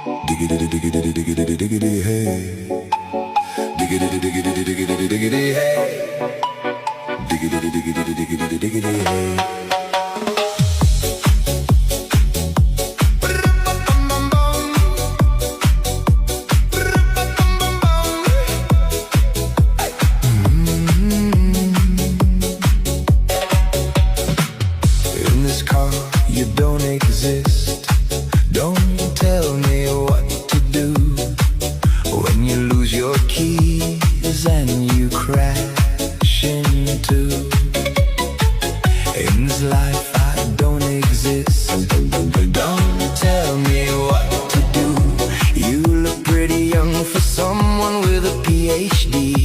Diggity diggity diggity diggity hey. Diggity diggity diggity diggity hey. Diggity diggity diggity diggity hey. In this car, you don't exist. Don't tell me what to do when you lose your keys and you crash into. In this life, I don't exist. Don't tell me what to do. You look pretty young for someone with a PhD.